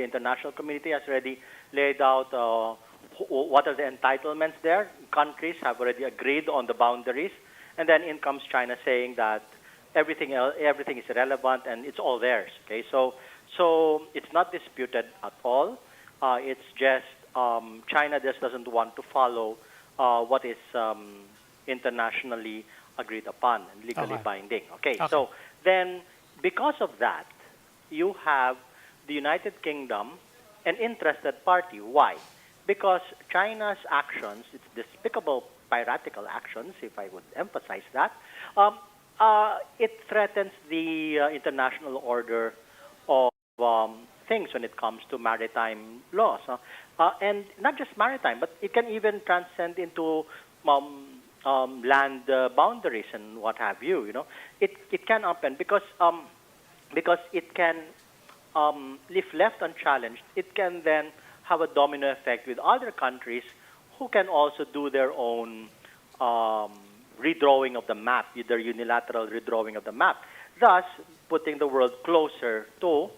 The international community has already laid out what are the entitlements there. Countries have already agreed on the boundaries, and then in comes China saying that everything is irrelevant and it's all theirs. Okay, so it's not disputed at all. It's just China just doesn't want to follow what is internationally agreed upon and legally binding. Okay, so then because of that, you have the United Kingdom an interested party. Why? Because China's actions, its despicable piratical actions, if I would emphasize that, it threatens the international order of things when it comes to maritime laws. And not just maritime, but it can even transcend into land boundaries and what have you. You know, it can happen because it can, if left unchallenged, it can then have a domino effect with other countries who can also do their own redrawing of the map, either unilateral redrawing of the map, thus putting the world closer to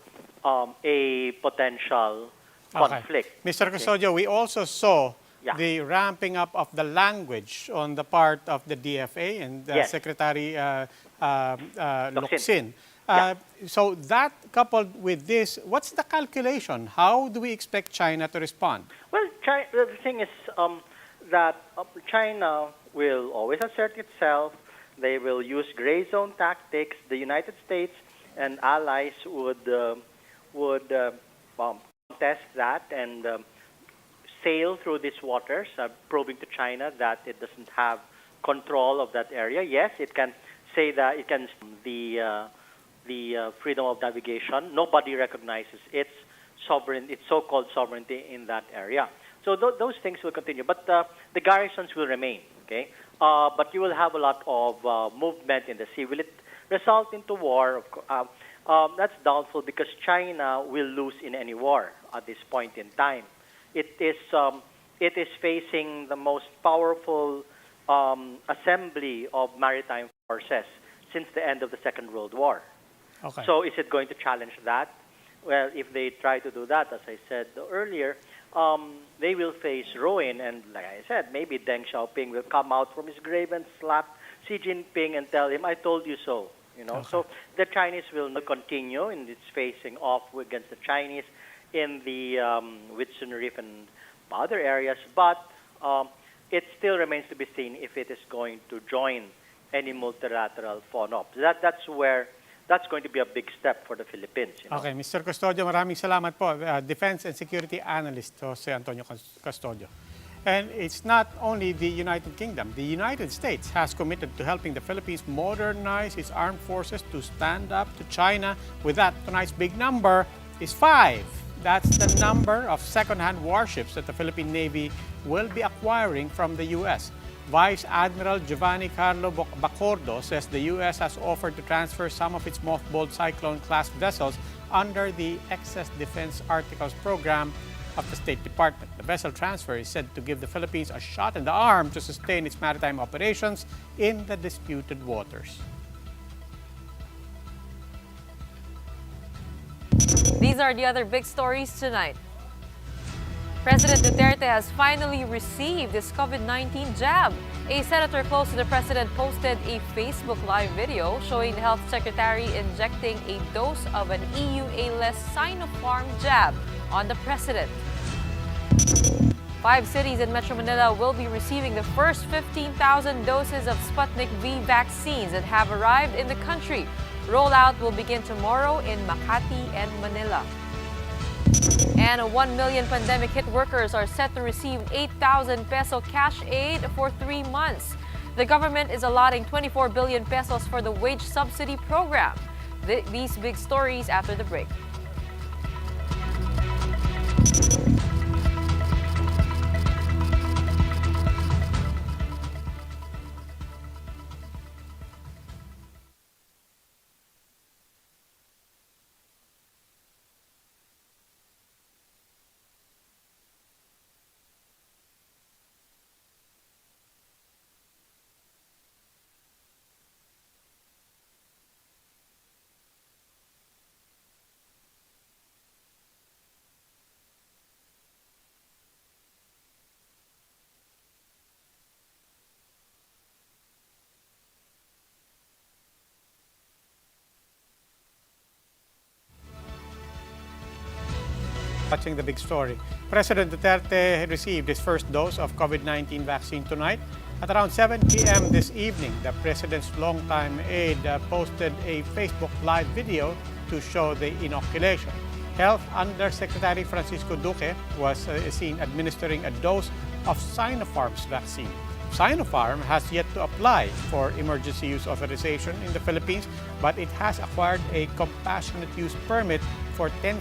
a potential conflict. Mr. Custodio, we also saw the ramping up of the language on the part of the DFA and Secretary Locsin. So that coupled with this, what's the calculation? How do we expect China to respond? Well, the thing is that China will always assert itself. They will use gray zone tactics. The United States and allies would contest that and sail through these waters, proving to China that it doesn't have control of that area. Yes, it can say that it can the freedom of navigation. Nobody recognizes its so-called sovereignty in that area. So those things will continue, but the garrisons will remain. Okay, but you will have a lot of movement in the sea. Will it result into war? That's doubtful because China will lose in any war at this point in time. It is facing the most powerful assembly of maritime forces since the end of the Second World War. Okay. So is it going to challenge that? Well, if they try to do that, as I said earlier, they will face ruin. And like I said, maybe Deng Xiaoping will come out from his grave and slap Xi Jinping and tell him, "I told you so." You know. Okay. So the Chinese will continue in its facing off against the Chinese in the Whitsun Reef and other areas, but it still remains to be seen if it is going to join any multilateral FONOP. That's going to be a big step for the Philippines. You know? Okay, Mr. Custodio, maraming salamat po. Defense and Security Analyst, Jose Antonio Custodio. And it's not only the United Kingdom. The United States has committed to helping the Philippines modernize its armed forces to stand up to China. With that, tonight's big number is 5. That's the number of second-hand warships that the Philippine Navy will be acquiring from the U.S. Vice Admiral Giovanni Carlo Bacordo says the U.S. has offered to transfer some of its mothballed Cyclone-class vessels under the Excess Defense Articles program of the State Department. The vessel transfer is said to give the Philippines a shot in the arm to sustain its maritime operations in the disputed waters. These are the other big stories tonight. President Duterte has finally received his COVID-19 jab. A senator close to the president posted a Facebook Live video showing the health secretary injecting a dose of an EUA-less Sinopharm jab on the president. 5 cities in Metro Manila will be receiving the first 15,000 doses of Sputnik V vaccines that have arrived in the country. Rollout will begin tomorrow in Makati and Manila. And 1 million pandemic-hit workers are set to receive 8,000 peso cash aid for 3 months. The government is allotting 24 billion pesos for the wage subsidy program. These big stories after the break. Watching the big story. President Duterte received his first dose of COVID-19 vaccine tonight. At around 7 p.m. this evening, the president's longtime aide posted a Facebook Live video to show the inoculation. Health Undersecretary Francisco Duque was seen administering a dose of Sinopharm's vaccine. Sinopharm has yet to apply for emergency use authorization in the Philippines, but it has acquired a compassionate use permit for 10,000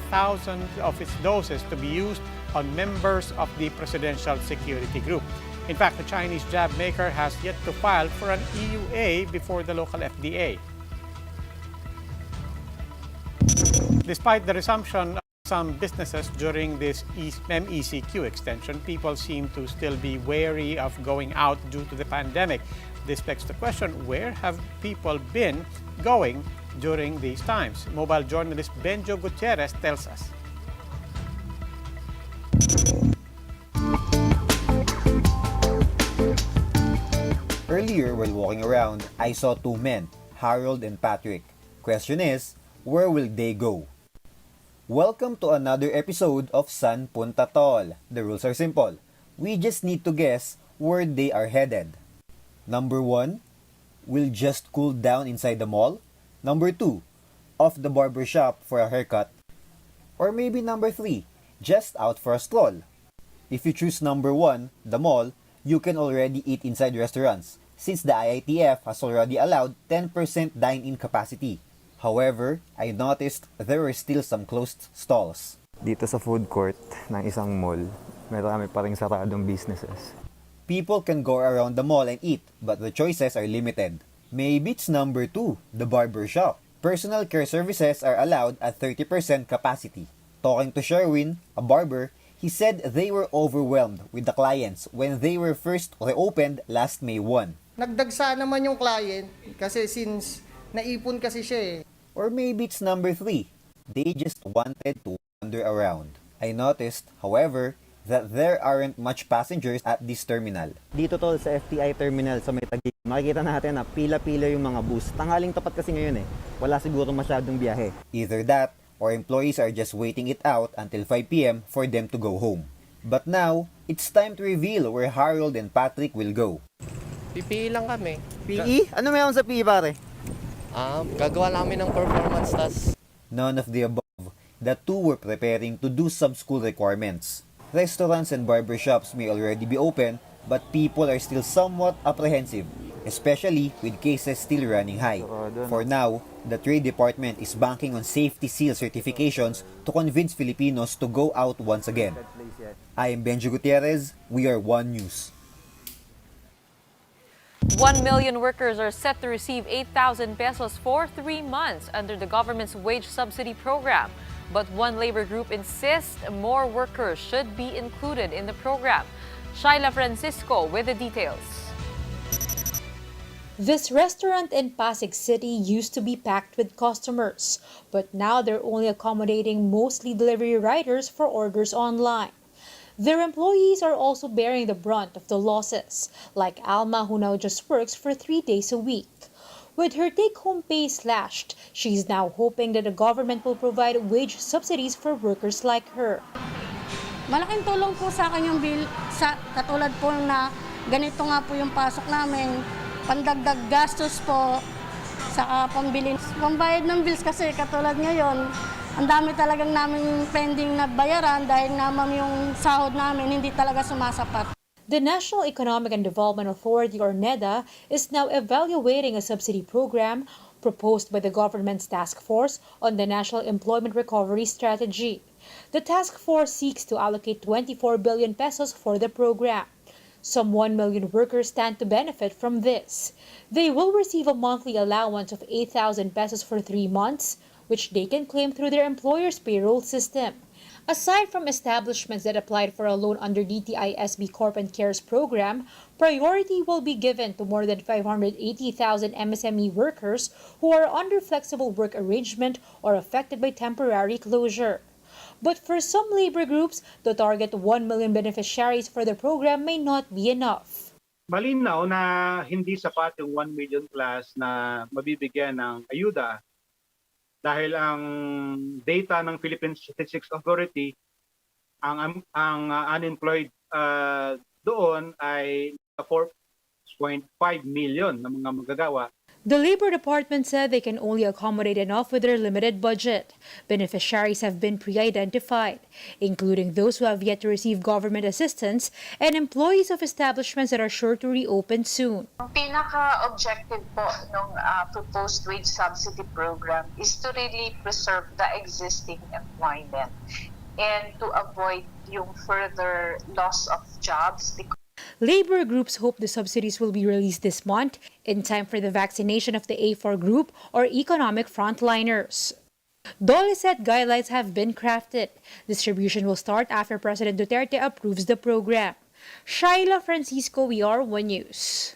of its doses to be used on members of the Presidential Security Group. In fact, the Chinese jab maker has yet to file for an EUA before the local FDA. Despite the resumption of some businesses during this MECQ extension, people seem to still be wary of going out due to the pandemic. This begs the question, where have people been going during these times? Mobile journalist Benjo Gutierrez tells us. Earlier, while walking around, I saw two men, Harold and Patrick. Question is, where will they go? Welcome to another episode of San Punta Tol. The rules are simple. We just need to guess where they are headed. Number 1, we'll just cool down inside the mall. Number 2, off the barber shop for a haircut. Or maybe number 3, just out for a stroll. If you choose number 1, the mall, you can already eat inside restaurants, since the IITF has already allowed 10% dine-in capacity. However, I noticed there were still some closed stalls. Dito sa food court ng isang mall, marami pa ring saradong businesses. People can go around the mall and eat, but the choices are limited. Maybe it's number 2, the barber shop. Personal care services are allowed at 30% capacity. Talking to Sherwin, a barber, he said they were overwhelmed with the clients when they were first reopened last May 1. Nagdagsa naman yung client kasi since naipon kasi siya eh. Or maybe it's number 3. They just wanted to wander around. I noticed, however, that there aren't much passengers at this terminal. Dito tol sa FTI terminal sa may Taguig, makikita natin na pila-pila yung mga bus. Tanghaling tapat kasi ngayon eh. Wala siguro masyadong biyahe. Either that, or employees are just waiting it out until 5 p.m. for them to go home. But now, it's time to reveal where Harold and Patrick will go. PPE lang kami. PE? Ano meron sa PE pare? Gagawa namin ng performance task. None of the above. The two were preparing to do some school requirements. Restaurants and barbershops may already be open, but people are still somewhat apprehensive, especially with cases still running high. For now, the Trade Department is banking on safety seal certifications to convince Filipinos to go out once again. I am Benjo Gutierrez. We are One News. 1 million workers are set to receive 8,000 pesos for 3 months under the government's wage subsidy program. But one labor group insists more workers should be included in the program. Shaila Francisco with the details. This restaurant in Pasig City used to be packed with customers, but now they're only accommodating mostly delivery riders for orders online. Their employees are also bearing the brunt of the losses, like Alma, who now just works for 3 days a week. With her take-home pay slashed, she's now hoping that the government will provide wage subsidies for workers like her. Malaking tulong po sa akin yung bill, katulad po na ganito nga po yung pasok namin, pandagdag gastos po, saka pambayad ng bills kasi katulad ngayon, ang dami talagang namin pending na bayaran dahil naman yung sahod namin hindi talaga sumasapat. The National Economic and Development Authority, or NEDA, is now evaluating a subsidy program proposed by the government's task force on the National Employment Recovery Strategy. The task force seeks to allocate 24 billion pesos for the program. Some 1 million workers stand to benefit from this. They will receive a monthly allowance of 8,000 pesos for 3 months, which they can claim through their employer's payroll system. Aside from establishments that applied for a loan under DTI-SB Corp and CARES program, priority will be given to more than 580,000 MSME workers who are under flexible work arrangement or affected by temporary closure. But for some labor groups, the target 1 million beneficiaries for the program may not be enough. Malinaw na hindi sapat yung 1 million plus na mabibigyan ng ayuda dahil ang data ng Philippine Statistics Authority ang unemployed doon ay 4.5 million na mga manggagawa. The Labor Department said they can only accommodate enough with their limited budget. Beneficiaries have been pre-identified, including those who have yet to receive government assistance and employees of establishments that are sure to reopen soon. Ang pinaka-objective po ng proposed wage subsidy program is to really preserve the existing employment and to avoid yung further loss of jobs. Labor groups hope the subsidies will be released this month in time for the vaccination of the A4 group or economic frontliners. DOLE said guidelines have been crafted. Distribution will start after President Duterte approves the program. Shaila Francisco, WR1 News.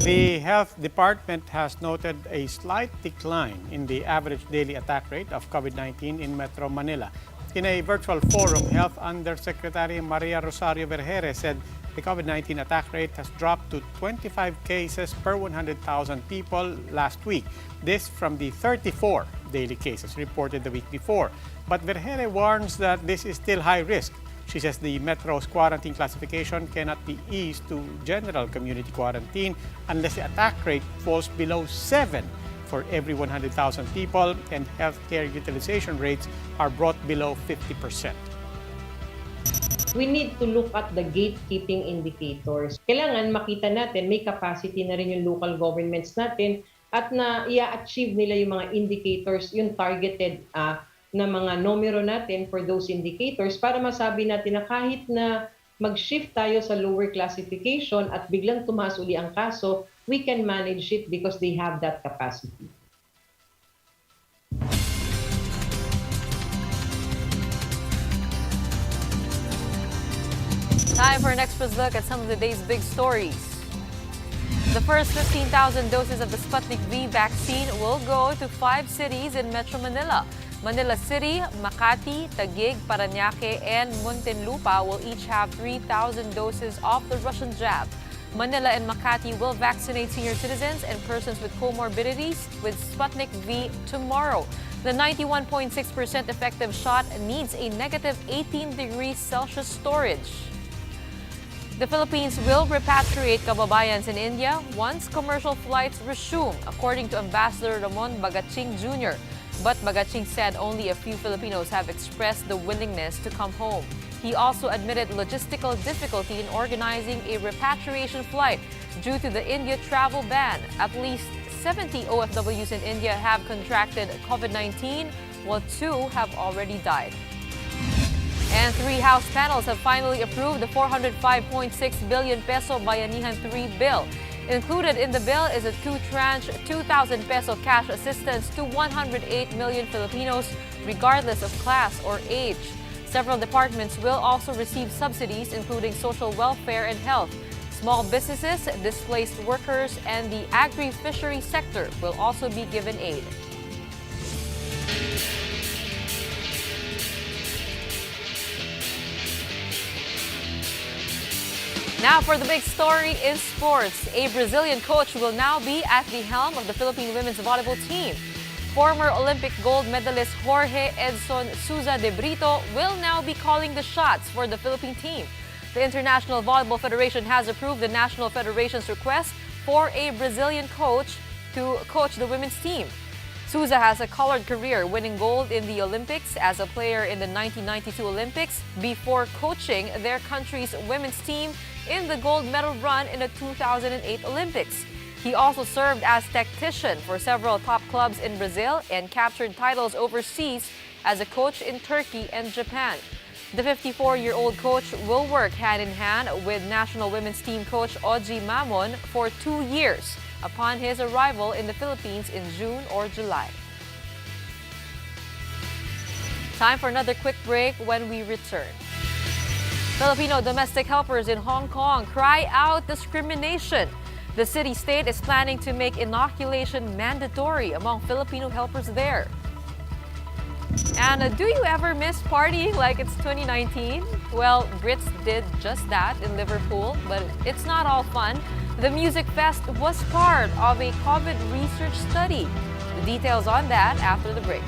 The Health Department has noted a slight decline in the average daily attack rate of COVID-19 in Metro Manila. In a virtual forum, Health Undersecretary Maria Rosario Vergere said the COVID-19 attack rate has dropped to 25 cases per 100,000 people last week. This from the 34 daily cases reported the week before. But Vergere warns that this is still high risk. She says the Metro's quarantine classification cannot be eased to general community quarantine unless the attack rate falls below 7 for every 100,000 people and healthcare utilization rates are brought below 50%. We need to look at the gatekeeping indicators. Kailangan makita natin may capacity na rin yung local governments natin at na i-achieve nila yung mga indicators, yung targeted na mga numero natin for those indicators para masabi natin na kahit na mag-shift tayo sa lower classification at biglang tumaas uli ang kaso, we can manage it because they have that capacity. Time for an express look at some of the day's big stories. The first 15,000 doses of the Sputnik V vaccine will go to 5 cities in Metro Manila. Manila City, Makati, Taguig, Parañaque, and Muntinlupa will each have 3,000 doses of the Russian jab. Manila and Makati will vaccinate senior citizens and persons with comorbidities with Sputnik V tomorrow. The 91.6% effective shot needs a negative 18 degrees Celsius storage. The Philippines will repatriate kababayans in India once commercial flights resume, according to Ambassador Ramon Bagaching Jr. But Bagaching said only a few Filipinos have expressed the willingness to come home. He also admitted logistical difficulty in organizing a repatriation flight due to the India travel ban. At least 70 OFWs in India have contracted COVID-19, while 2 have already died. And 3 House panels have finally approved the 405.6 billion peso Bayanihan 3 bill. Included in the bill is a 2-tranche 2,000 peso cash assistance to 108 million Filipinos, regardless of class or age. Several departments will also receive subsidies, including social welfare and health. Small businesses, displaced workers, and the agri-fishery sector will also be given aid. Now for the big story in sports. A Brazilian coach will now be at the helm of the Philippine women's volleyball team. Former Olympic gold medalist Jorge Edson Souza de Brito will now be calling the shots for the Philippine team. The International Volleyball Federation has approved the National Federation's request for a Brazilian coach to coach the women's team. Souza has a colored career, winning gold in the Olympics as a player in the 1992 Olympics before coaching their country's women's team in the gold medal run in the 2008 Olympics. He also served as tactician for several top clubs in Brazil and captured titles overseas as a coach in Turkey and Japan. The 54-year-old coach will work hand-in-hand with national women's team coach Oji Mamon for 2 years upon his arrival in the Philippines in June or July. Time for another quick break. When we return, Filipino domestic helpers in Hong Kong cry out discrimination. The city-state is planning to make inoculation mandatory among Filipino helpers there. And do you ever miss partying like it's 2019? Well, Brits did just that in Liverpool, but it's not all fun. The Music Fest was part of a COVID research study. The details on that after the break.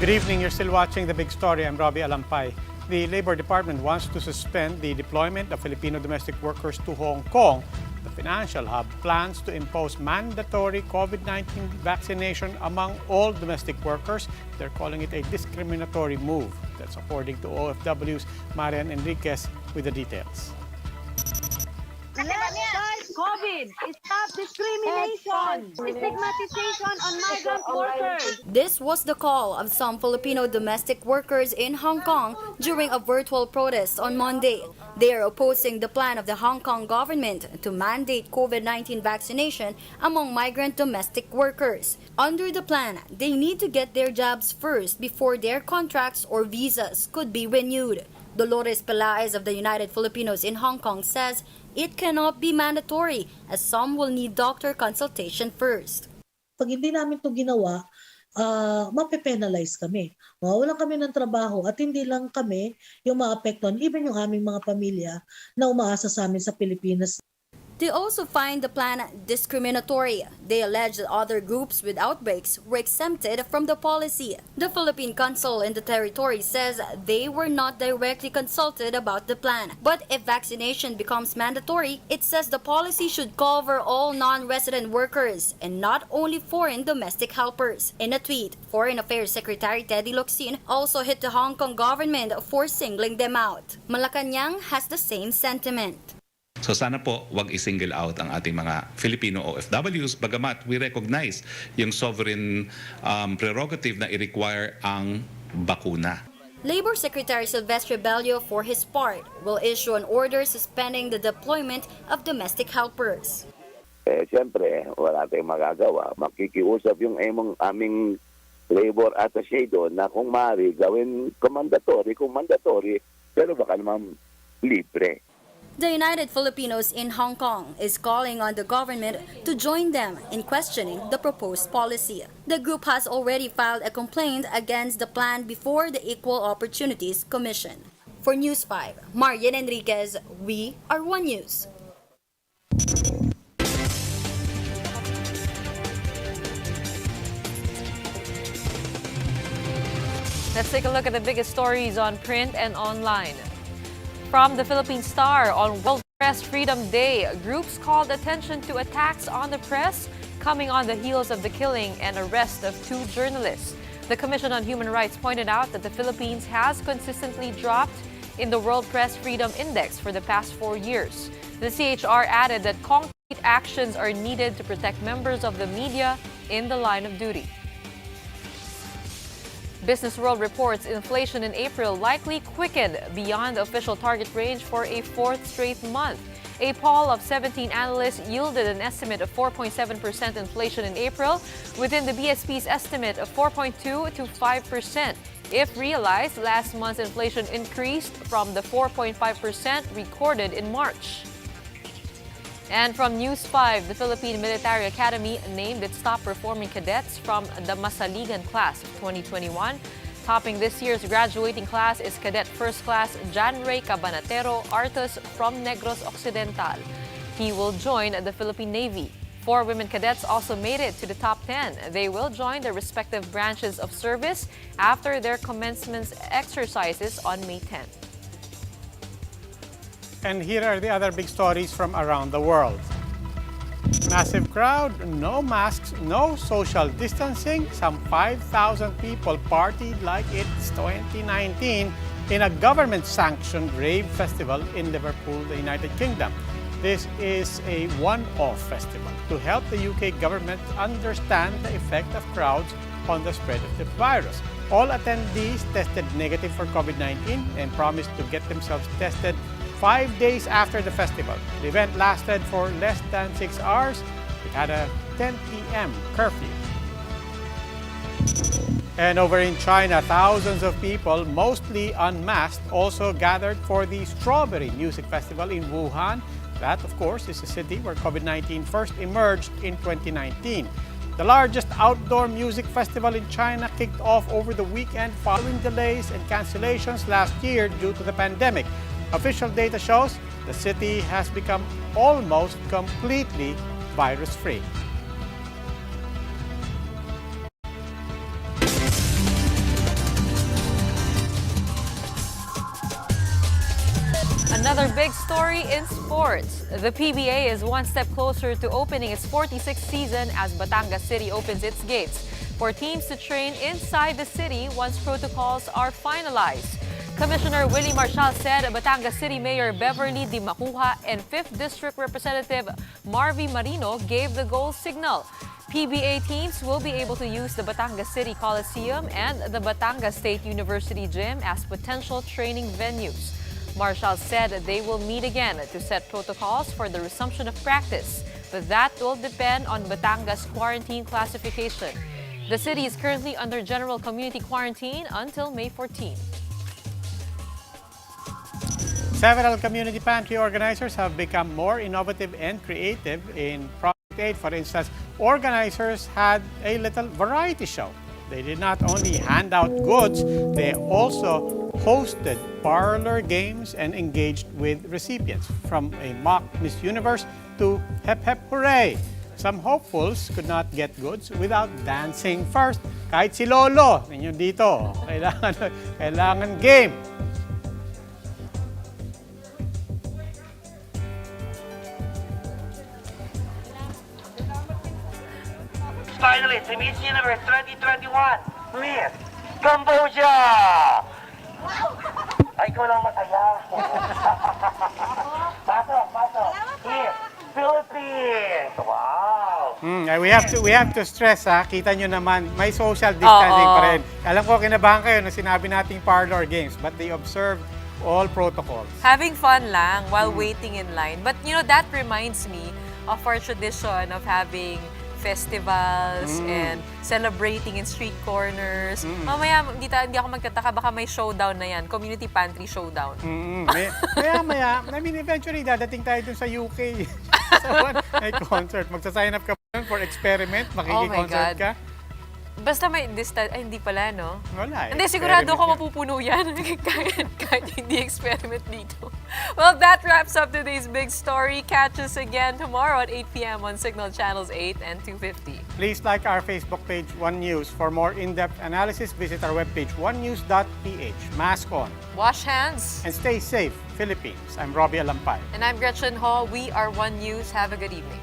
Good evening. You're still watching The Big Story. I'm Robbie Alampay. The Labor Department wants to suspend the deployment of Filipino domestic workers to Hong Kong. The financial hub plans to impose mandatory COVID-19 vaccination among all domestic workers. They're calling it a discriminatory move. That's according to OFW's Marian Enriquez with the details. Let's fight COVID. Stop discrimination. Stigmatization on migrant workers. This was the call of some Filipino domestic workers in Hong Kong during a virtual protest on Monday. They are opposing the plan of the Hong Kong government to mandate COVID-19 vaccination among migrant domestic workers. Under the plan, they need to get their jobs first before their contracts or visas could be renewed. Dolores Pelaez of the United Filipinos in Hong Kong says it cannot be mandatory as some will need doctor consultation first. Pag hindi namin ito ginawa, mape-penalize kami. Mawawalan kami ng trabaho at hindi lang kami yung maapektuhan, even yung aming mga pamilya na umaasa sa amin sa Pilipinas. They also find the plan discriminatory. They allege that other groups with outbreaks were exempted from the policy. The Philippine consul in the territory says they were not directly consulted about the plan. But if vaccination becomes mandatory, it says the policy should cover all non-resident workers and not only foreign domestic helpers. In a tweet, Foreign Affairs Secretary Teddy Locsin also hit the Hong Kong government for singling them out. Malacanang has the same sentiment. So sana po wag i-single out ang ating mga Filipino OFWs bagamat we recognize yung sovereign prerogative na i-require ang bakuna. Labor Secretary Silvestre Bello, for his part, will issue an order suspending the deployment of domestic helpers. Siyempre, wala tayong magagawa. Makikiusap yung aming labor attaché doon na kung maaari gawin kung mandatory, pero baka naman libre. The United Filipinos in Hong Kong is calling on the government to join them in questioning the proposed policy. The group has already filed a complaint against the plan before the Equal Opportunities Commission. For News 5, Marian Enriquez, we are One News. Let's take a look at the biggest stories on print and online. From the Philippine Star, on World Press Freedom Day, groups called attention to attacks on the press coming on the heels of the killing and arrest of 2 journalists. The Commission on Human Rights pointed out that the Philippines has consistently dropped in the World Press Freedom Index for the past 4 years. The CHR added that concrete actions are needed to protect members of the media in the line of duty. Business World reports inflation in April likely quickened beyond the official target range for a 4th straight month. A poll of 17 analysts yielded an estimate of 4.7% inflation in April, within the BSP's estimate of 4.2 to 5%. If realized, last month's inflation increased from the 4.5% recorded in March. And from News 5, the Philippine Military Academy named its top-performing cadets from the Masaligan class of 2021. Topping this year's graduating class is Cadet First Class Jan Ray Cabanatero Artus from Negros Occidental. He will join the Philippine Navy. 4 women cadets also made it to the top 10. They will join their respective branches of service after their commencement exercises on May 10th. And here are the other big stories from around the world. Massive crowd, no masks, no social distancing. Some 5,000 people partied like it's 2019 in a government-sanctioned rave festival in Liverpool, the United Kingdom. This is a one-off festival to help the UK government understand the effect of crowds on the spread of the virus. All attendees tested negative for COVID-19 and promised to get themselves tested 5 days after the festival. The event lasted for less than 6 hours. It had a 10 p.m. curfew. And over in China, thousands of people, mostly unmasked, also gathered for the Strawberry Music Festival in Wuhan. That, of course, is a city where COVID-19 first emerged in 2019. The largest outdoor music festival in China kicked off over the weekend following delays and cancellations last year due to the pandemic. Official data shows the city has become almost completely virus-free. Another big story in sports. The PBA is one step closer to opening its 46th season as Batangas City opens its gates for teams to train inside the city once protocols are finalized. Commissioner Willie Marshall said Batangas City Mayor Beverly Di Macuja and 5th District Representative Marvy Marino gave the go signal. PBA teams will be able to use the Batangas City Coliseum and the Batangas State University Gym as potential training venues. Marshall said they will meet again to set protocols for the resumption of practice, but that will depend on Batangas quarantine classification. The city is currently under general community quarantine until May 14. Several community pantry organizers have become more innovative and creative in product aid. For instance, organizers had a little variety show. They did not only hand out goods, they also hosted parlor games and engaged with recipients, from a mock Miss Universe to Hep Hep Hooray. Some hopefuls could not get goods without dancing first. Kahit si Lolo, ninyo dito, kailangan game. Finally, si Miss Universe 2021, Miss Cambodia! Ay, ikaw lang masaya. Pasok. Miss Philippines! Wow! We have to stress, kita nyo naman, may social distancing pa rin. Alam ko, kinabahan kayo na sinabi nating parlor games, but they observed all protocols. Having fun lang while waiting in line. But you know, that reminds me of our tradition of having festivals and celebrating in street corners. Mamaya, hindi ako magtataka, baka may showdown na yan. Community pantry showdown. Maya, I mean, eventually, dadating tayo dun sa UK. May concert. Magsasign up ka for experiment, makiki-concert ka. Basta may distance, ay hindi pala, no? Wala. Hindi, sigurado ako mapupuno yan. kahit hindi experiment dito. Well, that wraps up today's big story. Catch us again tomorrow at 8 p.m. on Signal Channels 8 and 250. Please like our Facebook page, One News. For more in-depth analysis, visit our webpage, onenews.ph. Mask on. Wash hands. And stay safe, Philippines. I'm Robbie Alampay. And I'm Gretchen Ho. We are One News. Have a good evening.